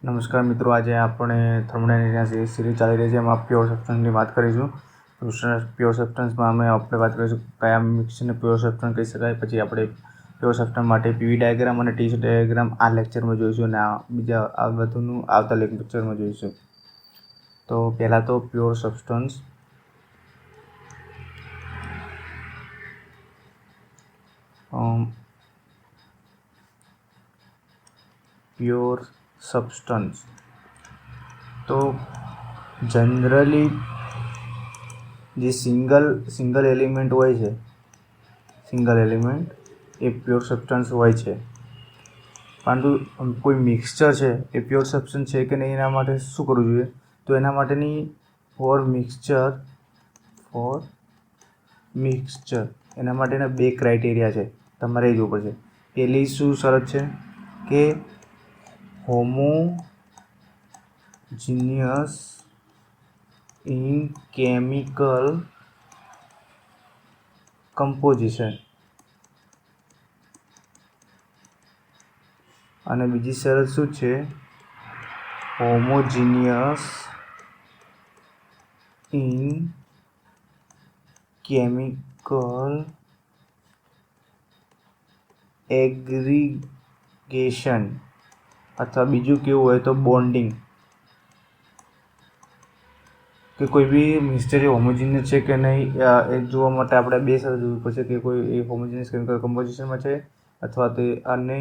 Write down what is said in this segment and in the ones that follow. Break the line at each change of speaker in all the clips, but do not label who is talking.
નમસ્કાર મિત્રો, આજે આપણે થર્મોડાયનેમિક્સની સિરીઝ ચાલી રહી છે એમાં પ્યોર સબસ્ટન્સની વાત કરીશું. પ્યોર સબસ્ટન્સમાં આપણે વાત કરીશું કયા મિક્સરને પ્યોર સબસ્ટન્સ કહી શકાય. પછી આપણે પ્યોર સબસ્ટન્સ માટે પીવી ડાયાગ્રામ અને ટી ડાયાગ્રામ આ લેક્ચરમાં જોઈશું અને બીજા આ બધુંનું આવતા લેક્ચરમાં જોઈશું. તો પહેલાં તો પ્યોર સબસ્ટન્સ. પ્યોર સબસ્ટન્સ તો જનરલી જે સિંગલ એલિમેન્ટ હોય છે, સિંગલ એલિમેન્ટ એ પ્યોર સબસ્ટન્સ હોય છે. પરંતુ કોઈ મિક્સચર છે એ પ્યોર સબસ્ટન્સ છે કે નહીં, એના માટે શું કરવું જોઈએ? તો એના માટેની ફોર મિક્સચર એના માટેના બે ક્રાઇટેરિયા છે, તમારે એ જોવું પડશે. પહેલી શું શરત છે કે homogeneous in chemical composition અને બીજી શરત શું છે? homogeneous in chemical aggregation અથવા બીજું કેવું હોય તો બોન્ડિંગ. કે કોઈ બી મિક્સચર એ હોમોજીનિયસ છે કે નહીં એ જોવા માટે આપણે બે શરત જોવી પડશે કે કોઈ એ હોમોજીનિયસ કેમિકલ કમ્પોઝિશનમાં છે અથવા તો અને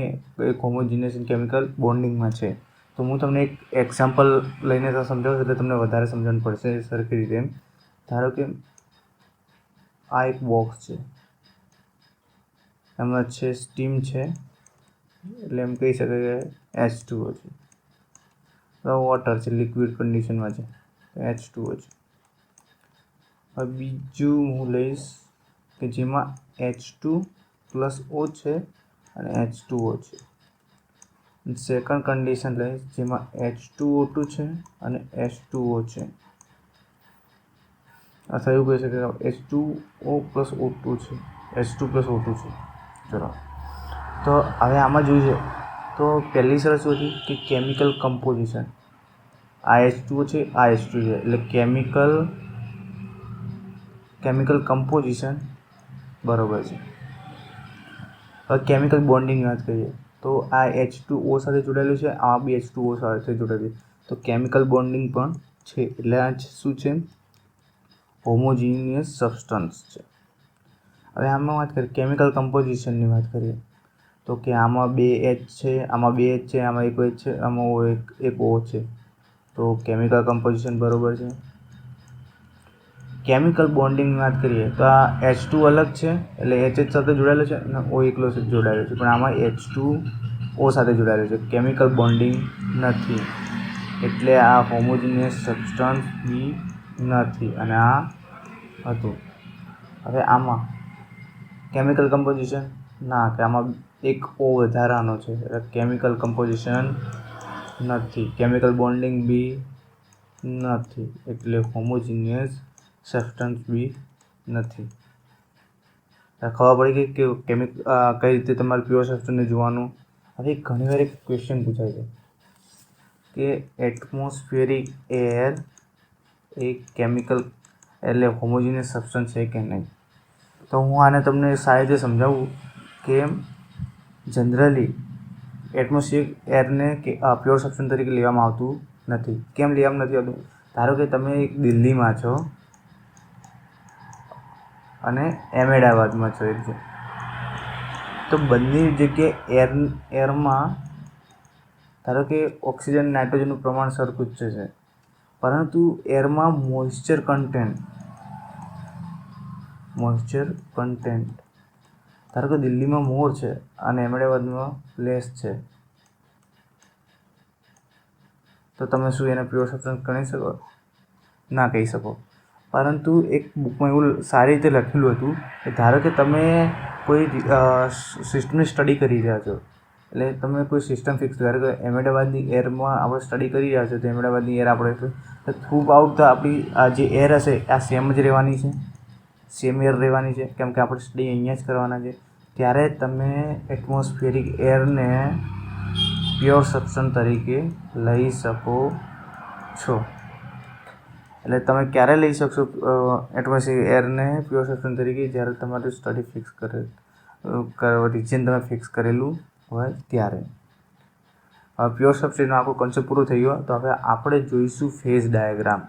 એક હોમોજીનિયસ કેમિકલ બોન્ડિંગમાં છે. તો હું તમને એક એક્ઝામ્પલ લઈને સમજાવું એટલે તમને વધારે સમજણ પડશે સરખી રીતે. ધારો કે આ એક બોક્સ છે, એમાં છે સ્ટીમ છે, એટલે એમ કહી શકાય કે H2O છે. વોટર છે, લિક્વિડ કન્ડિશનમાં છે, H2O છે. હવે બીજું હું લઈશ કે જેમાં H2+O છે અને H2O છે. સેકન્ડ કન્ડિશન લઈશ જેમાં H2O2 છે અને H2O છે, અથવા એવું કહી શકાય H2O+O2 છે, H2+O2 છે. ચલો, તો હવે આમાં જોયું છે તો પહેલી શરત શું હતી કે કેમિકલ કમ્પોઝિશન. આ H2O છે, આ H2 છે, એટલે કેમિકલ કમ્પોઝિશન બરોબર છે. હવે કેમિકલ બોન્ડિંગની વાત કરીએ તો આ H2O સાથે જોડાયેલું છે, આ બી H2O સાથે જોડાયેલું છે, તો કેમિકલ બોન્ડિંગ પણ છે, એટલે આ શું છે? હોમોજીનિયસ સબસ્ટન્સ છે. હવે આમાં વાત કરીએ કેમિકલ કમ્પોઝિશનની વાત કરીએ તો કે આમાં બે H છે, આમાં બે H છે, આમાં એક H છે, આમાં એક O છે, તો કેમિકલ કમ્પોઝિશન બરોબર છે. કેમિકલ બોન્ડિંગની વાત કરીએ તો આ H2 અલગ છે એટલે H સાથે જોડાયેલો છે અને O એકલો જોડાયેલો છે, પણ આમાં H2O સાથે જોડાયેલો છે, કેમિકલ બોન્ડિંગ નથી, એટલે આ હોમોજીનિયસ સબસ્ટન્સ બી નથી અને આ હતું. હવે આમાં કેમિકલ કમ્પોઝિશન ના, કે આમાં એક O વધારાનો છે, એટલે કેમિકલ કમ્પોઝિશન નથી, કેમિકલ બોન્ડિંગ બી નથી, એટલે હોમોજીનિયસ સબસ્ટન્સ બી નથી. ખબર પડી ગઈ કે કઈ રીતે તમારે પ્યોર સબસ્ટન્સને જોવાનું. હવે ઘણીવાર એક ક્વેશ્ચન પૂછાય છે કે એટમોસ્ફિયરિક એર એ કેમિકલ એટલે હોમોજીનિયસ સબસ્ટન્સ છે કે નહીં. તો હું આને તમને સારી રીતે સમજાવું કે જનરલી એટમોસ્ફિયરિક એરને પ્યોર સબસ્ટન્સ તરીકે લેવામાં આવતું નથી. કેમ લેવામાં નથી આવતું? ધારો કે તમે એક દિલ્હીમાં છો અને અહેમદાબાદમાં છો એક છે, તો બંને જગ્યાએ એરમાં ધારો કે ઓક્સિજન નાઇટ્રોજનનું પ્રમાણ સરખું જ છે, પરંતુ એરમાં મોઇસ્ચર કન્ટેન્ટ ધારો કે દિલ્હીમાં મોર છે અને અહેમદાબાદમાં લેસ છે, તો તમે શું એને પ્યોર સબસ્ટન્સ ગણી શકો? ના કહી શકો. પરંતુ એક બુકમાં એવું સારી રીતે લખેલું હતું કે ધારો કે તમે કોઈ સિસ્ટમની સ્ટડી કરી રહ્યા છો, એટલે તમે કોઈ સિસ્ટમ ફિક્સ, ધારો કે અહેમદાબાદની એરમાં આપણે સ્ટડી કરી રહ્યા છો, તો અહેમદાબાદની એર આપણે થ્રુ આઉટ તો આપણી આ જે એર હશે આ સેમ જ રહેવાની છે, સેમ એર રહેવાની છે, કેમ કે આપણે સ્ટડી અહીંયા જ કરવાના છે. ત્યારે તમે એટમોસ્ફિયરિક એરને પ્યોર સબસ્ટન્સ તરીકે લઈ શકો છો. એટલે તમે ક્યારે લઈ શકશો એટમોસ્ફિયર એરને પ્યોર સબસ્ટન્સ તરીકે? જ્યારે તમારું સ્ટડી ફિક્સ રીજન તમે ફિક્સ કરેલું હોય ત્યારે. હવે પ્યોર સબસ્ટન્સનો આખો કોન્સેપ્ટ પૂરો થઈ ગયો. તો હવે આપણે જોઈશું ફેઝ ડાયાગ્રામ.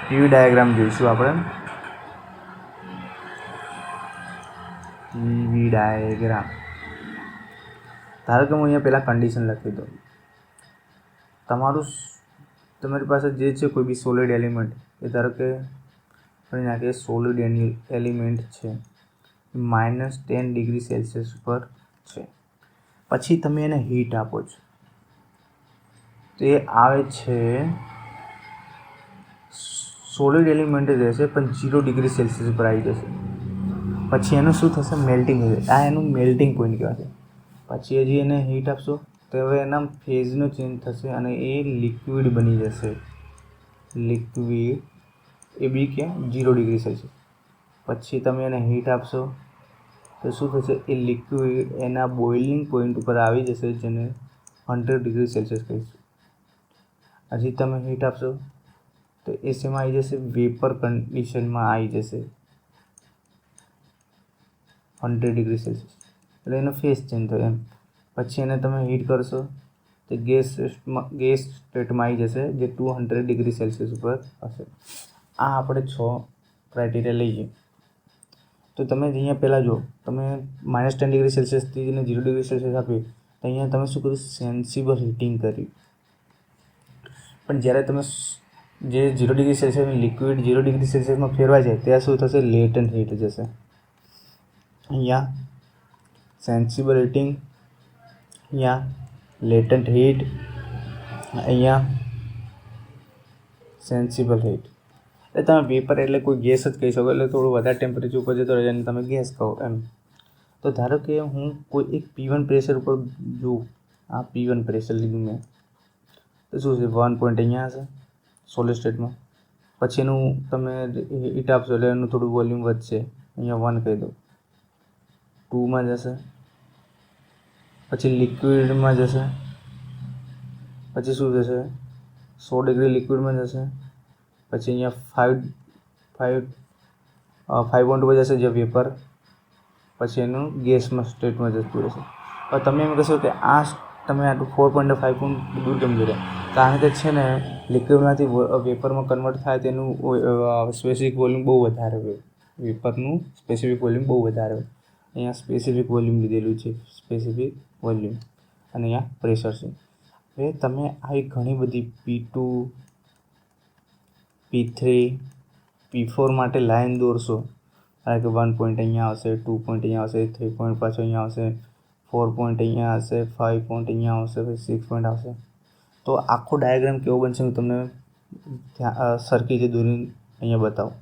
પીવી ડાયાગ્રામ જોઈશું આપણે. PV diagram. ધારો કે હું અહીંયા પહેલાં કન્ડિશન લખી દઉં. તમારી પાસે જે છે કોઈ બી સોલિડ એલિમેન્ટ, એ ધારો કે કરી નાખીએ સોલિડ એલિમેન્ટ છે, -10 ડિગ્રી સેલ્સિયસ પર છે. પછી તમે એને હીટ આપો છો, તો એ આવે છે સોલિડ એલિમેન્ટ જ રહેશે પણ 0 ડિગ્રી સેલ્સિયસ પર આવી જશે. પછી એનું શું થશે? મેલ્ટિંગ થશે. આ એનું મેલ્ટિંગ પોઈન્ટ કહેવાશે. પછી હજી એને હીટ આપશો તો હવે એના ફેઝનો ચેન્જ થશે અને એ લિક્વિડ બની જશે. લિક્વિડ એ બી ક્યાં? 0 ડિગ્રી સેલ્સિયસ. પછી તમે એને હીટ આપશો તો શું થશે? એ લિક્વિડ એના બોઇલિંગ પોઈન્ટ ઉપર આવી જશે, જેને 100 ડિગ્રી સેલ્સિયસ કહીશું. હજી તમે હીટ આપશો તો એ શેમાં આવી જશે? વેપર કન્ડિશનમાં આવી જશે 100 ડિગ્રી સેલ્સિયસ. એટલે એનો ફેઝ ચેન્જ થયો એમ. પછી એને તમે હીટ કરશો તો ગેસ સ્ટેટમાં આવી જશે, જે 200 ડિગ્રી સેલ્સિયસ ઉપર હશે. આ આપણે 6 ક્રાઇટેરિયા લઈએ. તો તમે અહીંયા પહેલાં જો, તમે -10 ડિગ્રી સેલ્સિયસથી એને 0 ડિગ્રી સેલ્સિયસ આપ્યું, તો અહીંયા તમે શું કર્યું? સેન્સિબલ હીટિંગ કર્યું. પણ જ્યારે તમે જે 0 ડિગ્રી સેલ્સિયસનું લિક્વિડ 0 ડિગ્રી સેલ્સિયસમાં ફેરવાય છે, ત્યાં શું થશે? લેટન્ટ હીટ જશે. અહીંયા સેન્સિબલ હીટિંગ, અહીંયા લેટન્ટ હીટ, અહીંયા સેન્સિબલ હીટ. એટલે તમે વેપર એટલે કોઈ ગેસ જ કહી શકો. એટલે થોડું વધારે ટેમ્પરેચર ઉપર જતો રહે અને તમે ગેસ કહો એમ. તો ધારો કે હું કોઈ એક P1 પ્રેશર ઉપર જોઉં, આ P1 પ્રેશર લીધું મેં, તો શું છે? 1 પોઈન્ટ અહીંયા હશે સોલિડ સ્ટેટમાં. પછી એનું તમે હીટ આપશો એટલે એનું થોડું વોલ્યુમ વધશે. અહીંયા 1 કહી દો, 2માં જશે. પછી લિક્વિડમાં જશે. પછી શું થશે? 100 ડિગ્રી લિક્વિડમાં જશે. પછી અહીંયા 5 પોઈન્ટ ઉપર જશે, જે વેપર. પછી એનું ગેસમાં સ્ટેટમાં જતું રહેશે. હવે તમે એમ કહેશો કે આ તમે આટલું 4.5 પોઈન્ટ દૂર કેમ જઈ રહ્યા? કારણ કે છે ને, લિક્વિડમાંથી વેપરમાં કન્વર્ટ થાય તેનું સ્પેસિફિક વોલ્યુમ બહુ વધારે હોય. વેપરનું સ્પેસિફિક વોલ્યુમ બહુ વધારે હોય. અહીંયા સ્પેસિફિક વોલ્યુમ લીધેલું છે, સ્પેસિફિક વોલ્યુમ. અને અહીંયા પ્રેશર છે. હવે તમે આવી ઘણી બધી P2, P3, P4 માટે લાઈન દોરશો. કારણ કે 1 પોઈન્ટ અહીંયા આવશે, 2 પોઈન્ટ અહીંયા આવશે, 3 પોઈન્ટ પાછો અહીંયા આવશે, 4 પોઈન્ટ અહીંયા આવશે, 5 પોઈન્ટ અહીંયા આવશે, પછી 6 પોઈન્ટ આવશે. તો આખો ડાયાગ્રામ કેવો બનશે હું તમને સરખી રીતે દોરીને અહીંયા બતાવું.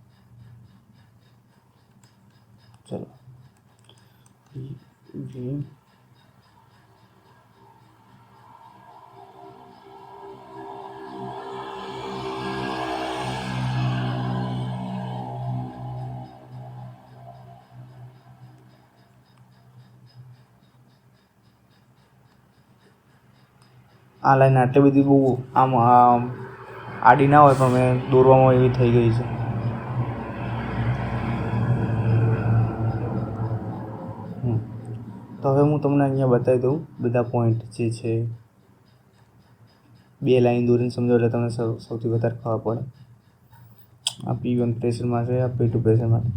ચલો, આ લાઈન આટલી બધી બહુ આમ આડી ના હોય, પણ મેં દોરવામાં એવી થઈ ગઈ છે. તો હવે હું તમને અહીંયા બતાવી દઉં બધા પોઈન્ટ જે છે. 2 લાઈન દોરીને સમજો એટલે તમને સૌથી વધારે ખબર પડે. આ P1 પ્રેશરમાં છે, આ P2 પ્રેશરમાં છે.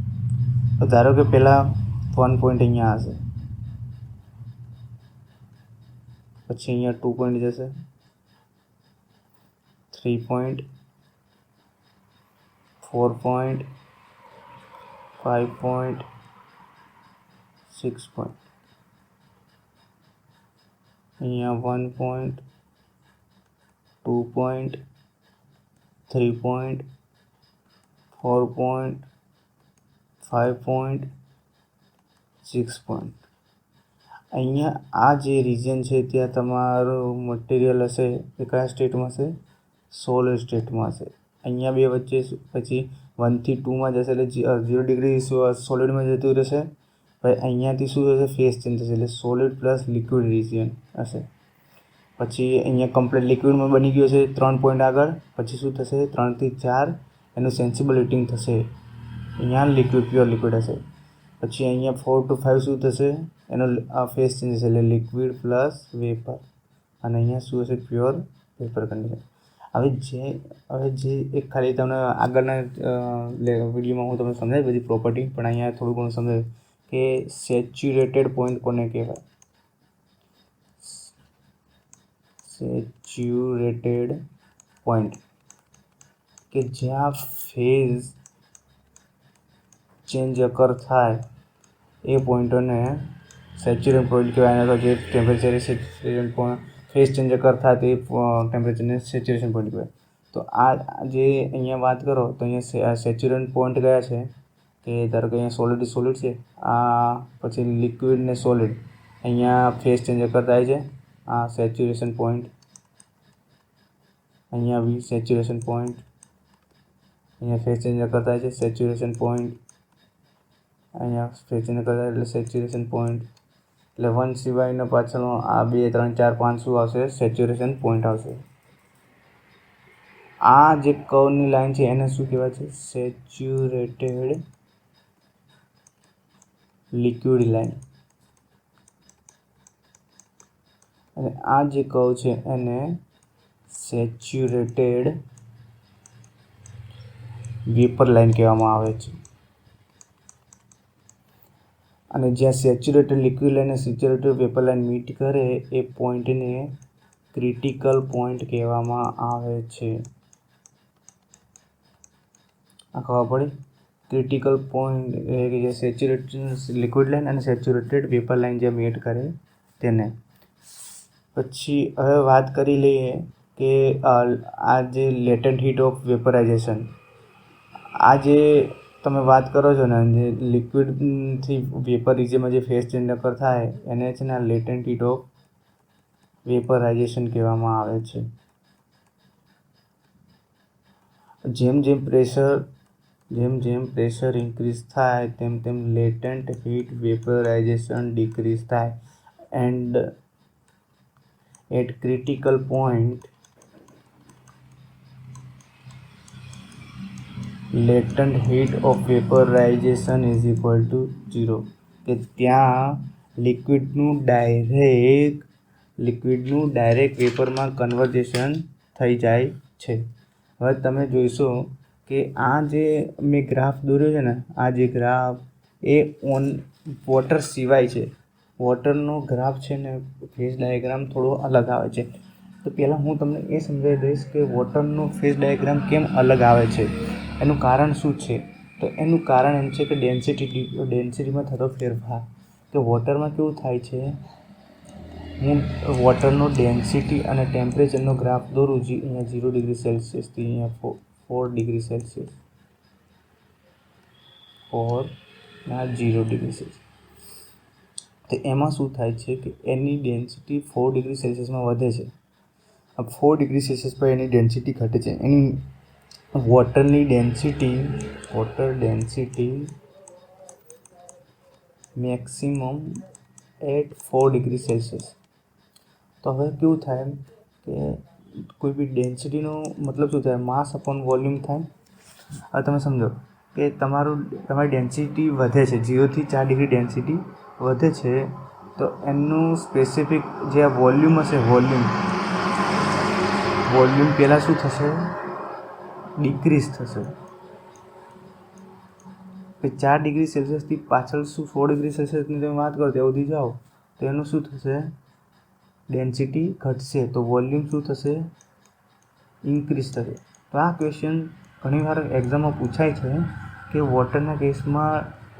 તો ધારો કે પહેલાં 1 પોઈન્ટ અહીંયા હશે, પછી અહીંયા 2 પોઈન્ટ જશે, 3 પોઈન્ટ, 4 પોઈન્ટ, 5 પોઈન્ટ, 6 પોઈન્ટ. અહીંયા 1 point, 2 point, 3 point, 4 point, 5 point, 6 point. અહીંયા આ જે રિજન છે ત્યાં તમારું મટીરિયલ હશે એ કયા સ્ટેટમાં હશે? સોલિડ સ્ટેટમાં હશે. અહીંયા બે વચ્ચે પછી 1 થી 2માં જશે એટલે 0 ડિગ્રી સોલિડમાં જતું રહેશે. भाई अहींयाથી શું થશે, ફેઝ ચેન્જ થશે, એટલે સોલિડ પ્લસ લિક્વિડ રિજિયન હશે. પછી અહીંયા કમ્પ્લીટ લિક્વિડમાં બની ગયો છે 3 પોઈન્ટ આગળ. પછી શું થશે, 3 થી 4 એનું સેન્સિબલ હીટિંગ થશે, અહીંયા લિક્વિડ પ્યોર લિક્વિડ હશે. પછી અહીંયા 4 to 5 શું થશે, એનો ફેઝ ચેન્જ થશે, એટલે લિક્વિડ પ્લસ વેપર. અને અહીંયા શું હશે, પ્યોર વેપર કન્ડિશન. હવે જે એક ખાલી તમને આગળના વિડીયોમાં હું તમને સમજાવી બધી પ્રોપર્ટી, પણ અહીંયા થોડું ઘણું સમજાવ્યું કે સેચ્યુરેટેડ પોઈન્ટ કોને કહેવાય. સેચ્યુરેટેડ પોઈન્ટ કે જ્યાં ફેઝ ચેન્જ અકર થાય એ પોઈન્ટોને સેચ્યુરેટેડ પોઈન્ટ કહેવાય. અથવા જે temperature saturation point phase change અકર થાય તે ટેમ્પરેચરને સેચ્યુરેશન પોઈન્ટ કહેવાય. તો આ જે અહીંયા વાત કરો તો અહીંયા સેચ્યુરેશન પોઈન્ટ કયા છે કે ધારો કે અહીંયા સોલિડ છે, આ પછી લિક્વિડ ને સોલિડ, અહીંયા ફેઝ ચેન્જ અકર થાય છે, આ સેચ્યુરેશન પોઈન્ટ, અહીંયા બી સેચ્યુરેશન પોઈન્ટ, અહીંયા ફેઝ ચેન્જ અકર થાય છે, સેચ્યુરેશન પોઈન્ટ, અહીંયા ફેઝ ચેન્જ અકર થાય એટલે સેચ્યુરેશન પોઈન્ટ. એટલે 1 સિવાયનો પાછળનો આ 2 3 4 5 શું આવશે, સેચ્યુરેશન પોઈન્ટ આવશે. આ જે કર્વની લાઈન છે એને શું કહેવાય છે, સેચ્યુરેટેડ લિક્વિડ લાઈન. અને આ જે કર્વ છે એને સેચ્યુરેટેડ વેપર લાઈન કહેવામાં આવે છે. અને જ્યાં સેચ્યુરેટેડ લિક્વિડ લાઈન અને સેચ્યુરેટેડ વેપર લાઈન મીટ કરે એ પોઈન્ટને ક્રિટિકલ પોઈન્ટ કહેવામાં આવે છે. આ ખબર પડી, ક્રિટિકલ પોઈન્ટ એટલે કે જે સેચ્યુરેટેડ લિક્વિડ લાઈન અને સેચ્યુરેટેડ વેપર લાઈન જે મીટ કરે તેને. પછી હવે વાત કરી લઈએ કે આ જે લેટન્ટ હીટ ઓફ વેપરાઇઝેશન, આ જે તમે વાત કરો છો ને, જે લિક્વિડથી વેપર રિજિયનમાં જે ફેઝ ચેન્જ અકર થાય એને છે ને લેટન્ટ હીટ ઓફ વેપરાઇઝેશન કહેવામાં આવે છે. જેમ જેમ પ્રેશર ઇન્ક્રીઝ થાય તેમ લેટન્ટ હીટ વેપરાઇઝેશન ડિક્રીઝ થાય. And at critical point latent heat of vaporization is equal to 0. કે ત્યાં લિક્વિડનું ડાયરેક્ટ વેપરમાં કન્વર્ઝેશન થઈ જાય છે. હવે તમે જોઈશો કે આ જે મેં ગ્રાફ દોર્યો છે ને, આ જે ગ્રાફ એ વોટર સિવાય છે. વોટરનો ગ્રાફ છે ને ફેઝ ડાયાગ્રામ થોડો અલગ આવે છે. તો પહેલાં હું તમને એ સમજાવી દઈશ કે વોટરનો ફેઝ ડાયાગ્રામ કેમ અલગ આવે છે, એનું કારણ શું છે. તો એનું કારણ એમ છે કે ડેન્સિટીમાં થતો ફેરફાર. કે વોટરમાં કેવું થાય છે, હું વોટરનો ડેન્સિટી અને ટેમ્પરેચરનો ગ્રાફ દોરું છું. અહીંયા 0 ડિગ્રી સેલ્સિયસથી અહીંયા 4 ડિગ્રી સેલ્સિયસ, 4 ના 0 ડિગ્રી સેલ્સિયસ. તો એમાં શું થાય છે કે એની ડેન્સિટી 4 ડિગ્રી સેલ્સિયસમાં વધે છે. अब 4 ડિગ્રી સેલ્સિયસ પર એની ડેન્સિટી ઘટે છે. એની વોટરની density maximum at 4 degree Celsius. તો હવે કેવું થાય કે કોઈ બી ડેન્સિટીનો મતલબ શું થાય, માસ અપોન વોલ્યુમ થાય. હવે તમે સમજો કે તમારી ડેન્સિટી વધે છે, 0 થી 4 ડિગ્રી ડેન્સિટી વધે છે, તો એનું સ્પેસિફિક જે આ વોલ્યુમ હશે, વોલ્યુમ પહેલાં શું થશે, ડિક્રીઝ થશે. કે 4 ડિગ્રી સેલ્સિયસથી પાછળ શું 4 ડિગ્રી સેલ્સિયસની તમે વાત કરો ત્યાં સુધી જાઓ તો એનું શું થશે, ડેન્સિટી ઘટશે, તો વોલ્યુમ શું થશે, ઇન્ક્રીઝ થશે. તો આ ક્વેશ્ચન ઘણીવાર એક્ઝામમાં પૂછાય છે કે વોટરના કેસમાં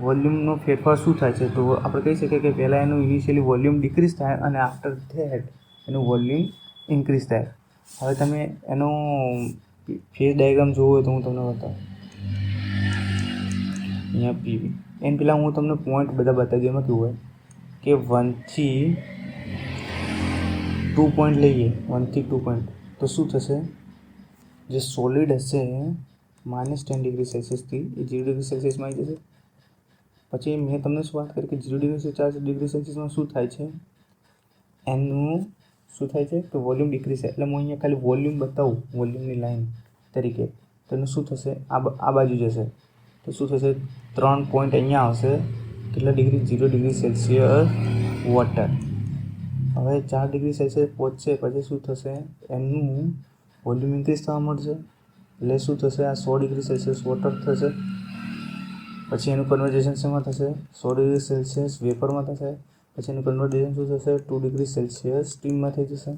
વોલ્યુમનો ફેરફાર શું થાય છે. તો આપણે કહી શકીએ કે પહેલાં એનું ઇનિશિયલી વોલ્યુમ ડિક્રીઝ થાય અને આફ્ટર ધેટ એનું વોલ્યુમ ઇન્ક્રીઝ થાય. હવે તમે એનો ફેઝ ડાયાગ્રામ જોવો હોય તો હું તમને બતાવું. અહીંયા પીવી એને પહેલાં હું તમને પોઈન્ટ બધા બતાવી દઉં. એમાં કેવું હોય કે 1 થી 2 પોઈન્ટ લઈએ, 1 થી 2 પોઈન્ટ, તો શું થશે, જે સોલિડ હશે -10 ડિગ્રી સેલ્સિયસથી એ 0 ડિગ્રી સેલ્સિયસમાં આવી જશે. પછી મેં તમને શું વાત કરી કે 0 ડિગ્રી 4 ડિગ્રી સેલ્સિયસમાં શું થાય છે, એનું શું થાય છે કે વોલ્યુમ ડિક્રીઝ થાય. એટલે હું અહીંયા ખાલી વોલ્યુમ બતાવું વોલ્યુમની લાઈન તરીકે, તો એનું શું થશે, આ બાજુ જશે તો શું થશે, 3 પોઈન્ટ અહીંયા આવશે, કેટલા ડિગ્રી, 0 ડિગ્રી સેલ્સિયસ વોટર. હવે 4 ડિગ્રી સેલ્સિયસ પહોંચશે પછી શું થશે, એનું વોલ્યુમ ઇન્ક્રીઝ થવા મળશે. એટલે શું થશે, આ 100 ડિગ્રી સેલ્સિયસ વોટર થશે. પછી એનું કન્વર્ઝેશન શેમાં થશે, 100 ડિગ્રી સેલ્સિયસ વેપરમાં થશે. પછી એનું કન્વર્ઝેશન શું થશે, 2 ડિગ્રી સેલ્સિયસ સ્ટીમમાં થઈ જશે.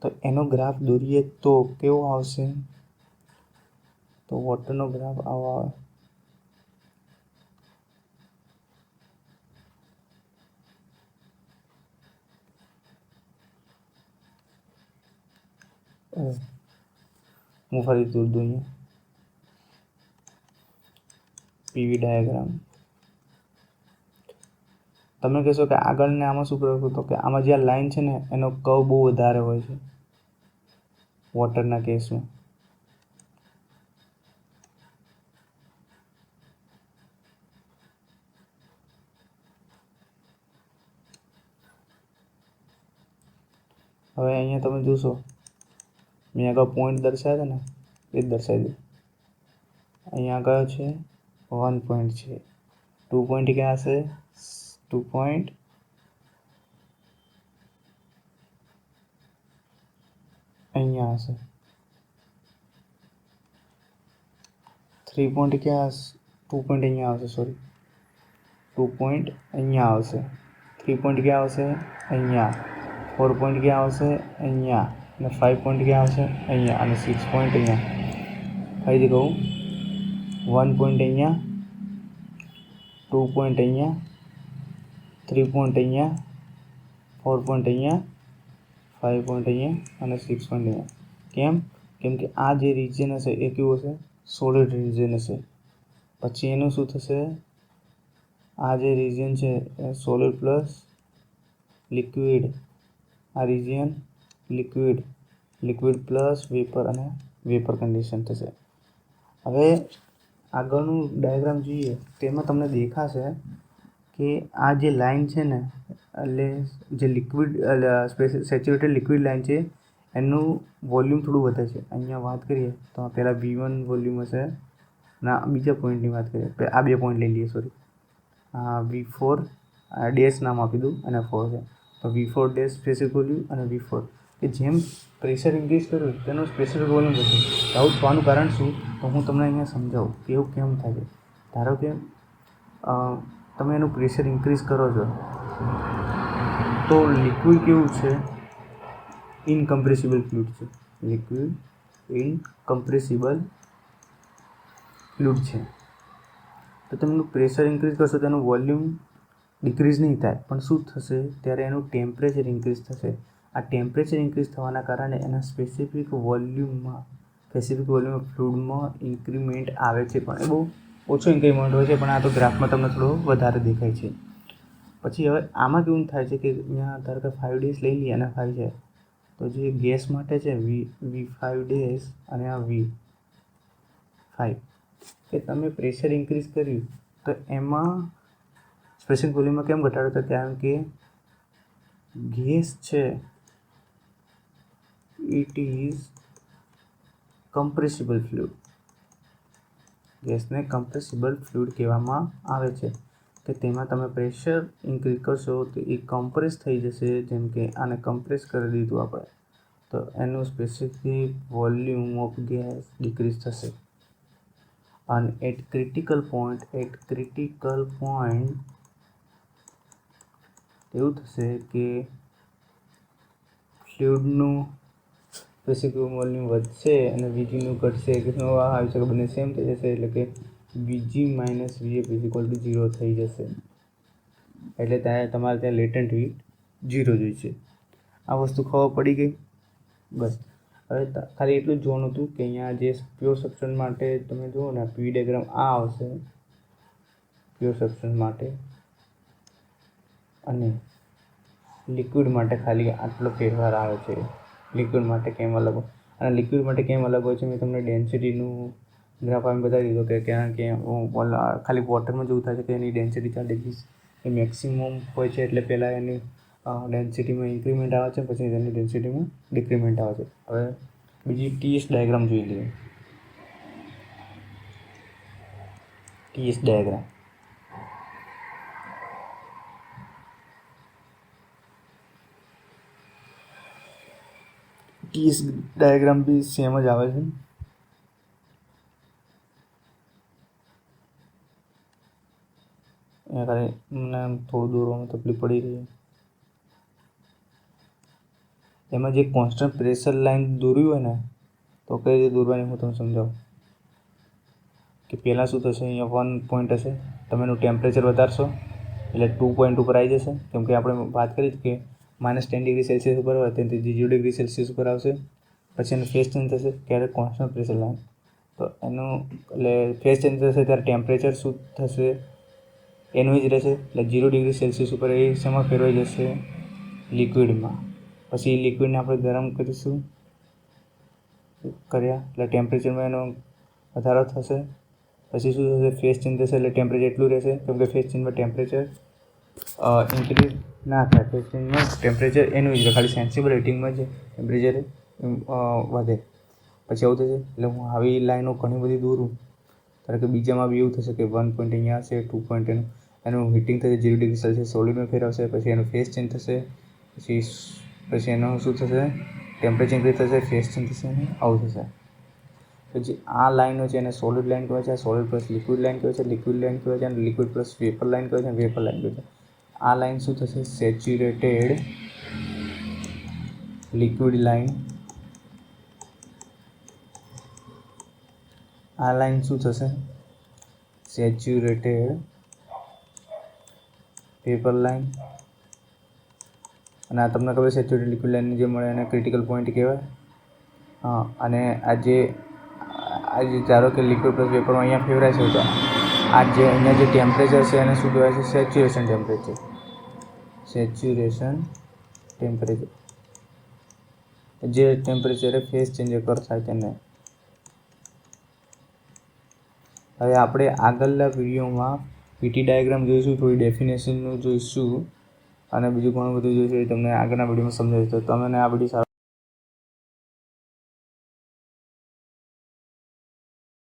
તો એનો ગ્રાફ દોરીએ તો કેવો આવશે, તો વોટરનો ગ્રાફ આવો આવે. હું ફરી દોર દઉં અહીંયા પીવી ડાયાગ્રામ. તમે કહેશો કે આગળને આમાં શું કરવું, તો કે આમાં જે લાઈન છે ને એનો કર્વ બહુ વધારે હોય છે વોટરના કેસમાં. હવે અહીંયા તમે જોશો મેં આગળ પોઈન્ટ દર્શાવ્યા હતા ને એ જ દર્શાવી દઉં. અહીંયા આગળ છે 1 પોઈન્ટ છે, 2 પોઈન્ટ ક્યાં હશે, 2 પોઈન્ટ અહીંયા હશે, 3 પોઈન્ટ ક્યાં હશે, 2 પોઈન્ટ અહીંયા આવશે, સોરી 2 પોઈન્ટ અહીંયા આવશે, 3 પોઈન્ટ ક્યાં આવશે અહીંયા, 4 પોઈન્ટ ક્યાં આવશે અહીંયા, અને 5 પોઈન્ટ ક્યાં આવશે અહીંયા, અને 6 પોઈન્ટ અહીંયા. ફરીથી કહું, 1 પોઈન્ટ અહીંયા, 2 પોઈન્ટ અહીંયા, 3 પોઈન્ટ અહીંયા, 4 પોઈન્ટ અહીંયા, 5 પોઈન્ટ અહીંયા અને 6 પોઈન્ટ અહીંયા. કેમ કે આ જે રિજિયન હશે એ કેવું હશે, સોલિડ રિજિયન હશે. પછી એનું શું થશે, આ જે રિજિયન છે એ સોલિડ પ્લસ લિક્વિડ, આ રિજિયન લિક્વિડ પ્લસ વેપર અને વેપર કન્ડિશન થશે. હવે આગળનું ડાયાગ્રામ જોઈએ તેમાં તમને દેખાશે કે આ જે લાઈન છે ને, એટલે જે લિક્વિડ સેચ્યુરેટેડ લિક્વિડ લાઈન છે એનું વોલ્યુમ થોડું વધે છે. અહીંયા વાત કરીએ તો પહેલાં V1 વોલ્યુમ હશે, ના બીજા પોઈન્ટની વાત કરીએ, આ 2 પોઈન્ટ લઈ લઈએ, સોરી V4 ડેશ નામ આપી દઉં અને 4 છે, તો V4 ડેશ સ્પેસિફિક વોલ્યુમ અને V4 કે જેમ પ્રેશર ઇન્ક્રીઝ કર્યું તેનું સ્પેસિફિક વોલ્યુમ વધે. આવું થવાનું કારણ શું, તો હું તમને અહીંયા સમજાવું કે એવું કેમ થાય છે. ધારો કે તમે એનું પ્રેશર ઇન્ક્રીઝ કરો છો તો લિક્વિડ કેવું છે, ઇનકમ્પ્રેસિબલ ફ્લુઇડ છે, લિક્વિડ ઇનકમ્પ્રેસિબલ ફ્લુઇડ છે. તો તમે એનું પ્રેશર ઇન્ક્રીઝ કરશો તેનું વોલ્યુમ ડિક્રીઝ નહીં થાય, પણ શું થશે ત્યારે એનું ટેમ્પરેચર ઇન્ક્રીઝ થશે. આ ટેમ્પરેચર ઇન્ક્રીઝ થવાના કારણે એના સ્પેસિફિક વોલ્યુમમાં ફ્લુઇડમાં ઇન્ક્રીમેન્ટ આવે છે, પણ એ બહુ ઓછો ઇન્ક્રીમેન્ટ હોય છે, પણ આ તો ગ્રાફમાં તમને થોડો વધારે દેખાય છે. પછી હવે આમાં કેવું થાય છે કે અહીંયા ધારો કે 5 ડેઝ લઈ લઈએ અને 5 છે, તો જે ગેસ માટે છે V5 ડેઝ અને આ V5 કે તમે પ્રેશર ઇન્ક્રીઝ કર્યું તો એમાં સ્પેસિફિક વોલ્યુમમાં કેમ ઘટાડો થાય, કારણ કે ગેસ છે ઇટ ઇઝ કમ્પ્રેસિબલ ફ્લુઇડ, ગેસને કમ્પ્રેસિબલ ફ્લુઇડ કહેવામાં આવે છે કે તેમાં તમે પ્રેશર ઇન્ક્રીઝ કરશો તો એ કમ્પ્રેસ થઈ જશે. જેમ કે આને કમ્પ્રેસ કરી દીધું આપણે તો એનું specific volume of gas decrease થશે. અને એટ ક્રિટિકલ પોઈન્ટ એવું થશે કે ફ્લુઇડનું સ્પેસિફિક વોલ્યુમ વધશે અને VGનું ઘટશે, કે આવી શકે, બંને સેમ થઈ જશે, એટલે કે VG minus VF is equal to 0 થઈ જશે. એટલે તમારે ત્યાં લેટન્ટ હીટ 0 જોઈશે. આ વસ્તુ ખબર પડી ગઈ બસ. હવે ખાલી એટલું જ જોવાનું હતું કે અહીંયા જે પ્યોર સબસ્ટન્સ માટે તમે જુઓ ને પીવી ડાયાગ્રામ આ આવશે પ્યોર સબસ્ટન્સ માટે, અને લિક્વિડ માટે ખાલી આટલો ફેરફાર આવે છે. લિક્વિડ માટે કેમ અલગ હોય, અને લિક્વિડ માટે કેમ અલગ હોય છે મેં તમને ડેન્સિટીનું ગ્રાફ આપણે બતાવી દીધો કે ક્યાં ખાલી વોટરમાં જેવું થાય છે કે એની ડેન્સિટી 4 ડિગ્રી એ મેક્સિમમ હોય છે, એટલે પહેલાં એની ડેન્સિટીમાં ઇન્ક્રીમેન્ટ આવે છે, પછી એની ડેન્સિટીમાં ડિક્રીમેન્ટ આવે છે. હવે બીજી TS ડાયાગ્રામ જોઈ લઈએ. TS ડાયાગ્રામ બી સેમ જ આવે છે. ખાલી મને થોડું દોરવામાં તકલીફ પડી રહી. એમાં જે કોન્સ્ટન્ટ પ્રેશર લાઈન દોર્યું હોય ને, તો કઈ રીતે દોરવાની હું તમને સમજાવું. કે પહેલાં શું થશે, અહીંયા 1 પોઈન્ટ હશે, તમે એનું ટેમ્પરેચર વધારશો એટલે 2 પોઈન્ટ ઉપર આવી જશે. કેમ કે આપણે વાત કરી કે -10 ડિગ્રી સેલ્સિયસ ઉપર હોય તેથી 0 ડિગ્રી સેલ્સિયસ ઉપર આવશે. પછી એનું ફેઝ ચેન્જ થશે ત્યારે કોન્સ્ટન્ટ પ્રેશર લાઈન, તો એનું એટલે ફેઝ ચેન્જ થશે ત્યારે ટેમ્પરેચર શું થશે એનું જ રહેશે. એટલે 0 ડિગ્રી સેલ્સિયસ ઉપર એ શેમાં ફેરવાઈ જશે, લિક્વિડમાં. પછી લિક્વિડને આપણે ગરમ કરીશું, કર્યા એટલે ટેમ્પરેચરમાં એનો વધારો થશે. પછી શું થશે, ફેઝ ચેન્જ થશે એટલે ટેમ્પરેચર એટલું રહેશે. કેમ કે ફેઝ ચેન્જમાં ટેમ્પરેચર ઇન્ક્રીઝ ના થાય, ફેઝ ચેન્જમાં ટેમ્પરેચર એનું જ રહે, ખાલી સેન્સિબલ હીટિંગમાં જ ટેમ્પરેચર વધે. પછી આવું થશે. એટલે હું આવી લાઈનો ઘણી બધી દોરું, કારણ કે બીજામાં બી એવું થશે કે 1 પોઈન્ટ અહીંયા હશે, 2 પોઈન્ટ એનું હીટિંગ થશે, 0 ડિગ્રી સેલ્સિયસ સોલિડમાં ફેરવશે, પછી એનું ફેઝ ચેન્જ થશે, પછી એનું શું થશે, ટેમ્પરેચર ઇન્ક્રીઝ થશે, ફેઝ ચેન્જ થશે, આવું થશે. પછી આ લાઈનો છે એને સોલિડ લાઈન કહેવાય છે, સોલિડ પ્લસ લિક્વિડ લાઈન કહેવાય છે, લિક્વિડ લાઈન કહેવાય છે, અને લિક્વિડ પ્લસ વેપર લાઈન કહેવાય છે, અને વેપર લાઈન કહેવાય છે. આ લાઈન શું થશે, સેચ્યુરેટેડ લિક્વિડ લાઈન. આ લાઈન શું થશે, સેચ્યુરેટેડ વેપર લાઈન. અને આ તમને ખબર સેચ્યુરેટેડ લિક્વિડ લાઈનની જે મળે એને ક્રિટિકલ પોઈન્ટ કહેવાય. હા, અને આજે ધારો કે લિક્વિડ પ્લસ વેપરમાં અહીંયા ફેવરાય છે, તો આ જે અહીંયા જે ટેમ્પરેચર છે એને શું કહેવાય છે, સેચ્યુરેશન ટેમ્પરેચર. સેચ્યુરેશન ટેમ્પરેચર જે ટેમ્પરેચરે ફેઝ ચેન્જ થાય તેને. હવે આપણે આગળના વિડીયોમાં PT ડાયાગ્રામ જોઈશું, થોડી ડેફિનેશનનું જોઈશું, અને બીજું ઘણું બધું જોઈશું. એ તમને આગળના વિડીયોમાં સમજાવીશ. તો તમને આ વિડીયો